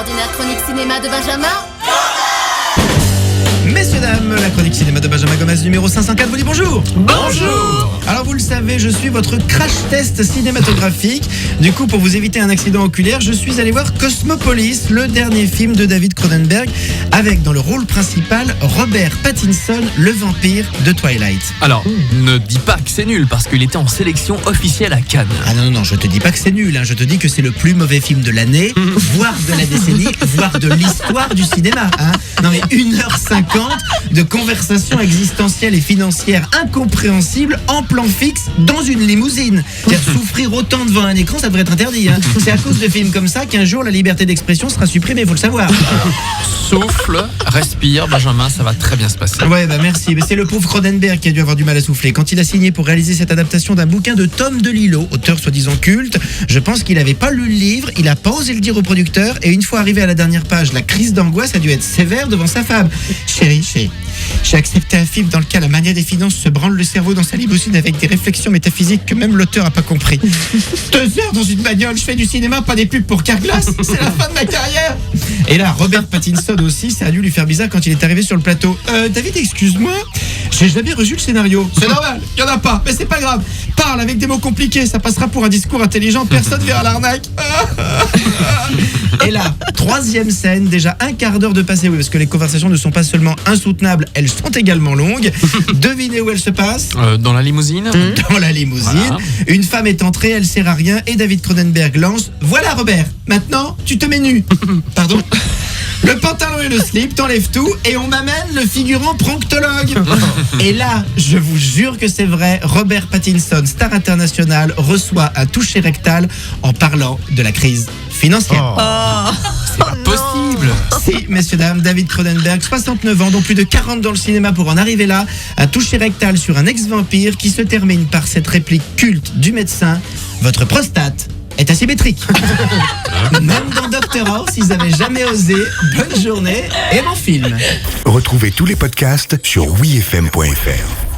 L'extraordinaire chronique cinéma de Benjamin. Messieurs, dames, la chronique cinéma de Benjamin Gomez numéro 504 vous dit bonjour. Bonjour. Alors vous le savez, je suis votre crash test cinématographique. Du coup, pour vous éviter un accident oculaire, je suis allé voir Cosmopolis, le dernier film de David Cronenberg, avec dans le rôle principal Robert Pattinson, le vampire de Twilight. Alors, ne dis pas que c'est nul parce qu'il était en sélection officielle à Cannes. Ah non, je te dis pas que c'est nul, je te dis que c'est le plus mauvais film de l'année, voire de la décennie, voire de l'histoire du cinéma. Non mais 1h50 de conversation existentielle et financière incompréhensible en plan fixe dans une limousine. C'est-à-dire, souffrir autant devant un écran, ça devrait être interdit. C'est à cause de films comme ça qu'un jour la liberté d'expression sera supprimée, faut le savoir. Souffle, respire, Benjamin, ça va très bien se passer. Ouais, merci. Mais c'est le pauvre Cronenberg qui a dû avoir du mal à souffler. Quand il a signé pour réaliser cette adaptation d'un bouquin de Tom DeLillo, auteur soi-disant culte, je pense qu'il n'avait pas lu le livre, il a pas osé le dire au producteur, et une fois arrivé à la dernière page, la crise d'angoisse a dû être sévère devant sa femme. Chérie, j'ai accepté un film dans lequel la mania des finances se branle le cerveau dans sa limousine avec des réflexions métaphysiques que même l'auteur a pas compris. 2 heures dans une bagnole, je fais du cinéma, pas des pubs pour Carglass, c'est la fin de ma carrière. Et là, Robert Pattinson aussi, ça a dû lui faire bizarre quand il est arrivé sur le plateau. David, excuse-moi, j'ai jamais reçu le scénario. C'est normal, il y en a pas, mais c'est pas grave. Parle avec des mots compliqués, ça passera pour un discours intelligent, personne verra l'arnaque. Et là, 3e scène, déjà un quart d'heure de passé, oui, parce que les conversations ne sont pas seulement insoutenables, elles sont également longues. Devinez où elles se passent. Dans la limousine. Dans la limousine. Voilà. Une femme est entrée, elle sert à rien, et David Cronenberg lance: voilà Robert, maintenant tu te mets nu. Pardon. Le pantalon et le slip, t'enlèves tout et on m'amène le figurant pronctologue. Et là, je vous jure que c'est vrai, Robert Pattinson, star international, reçoit un toucher rectal en parlant de la crise financière. C'est pas possible. Si, messieurs, dames, David Cronenberg, 69 ans, dont plus de 40 dans le cinéma pour en arriver là, un toucher rectal sur un ex-vampire qui se termine par cette réplique culte du médecin: votre prostate est asymétrique. Même dans Dr House, ils n'avaient jamais osé. Bonne journée et bon film. Retrouvez tous les podcasts sur wifm.fr.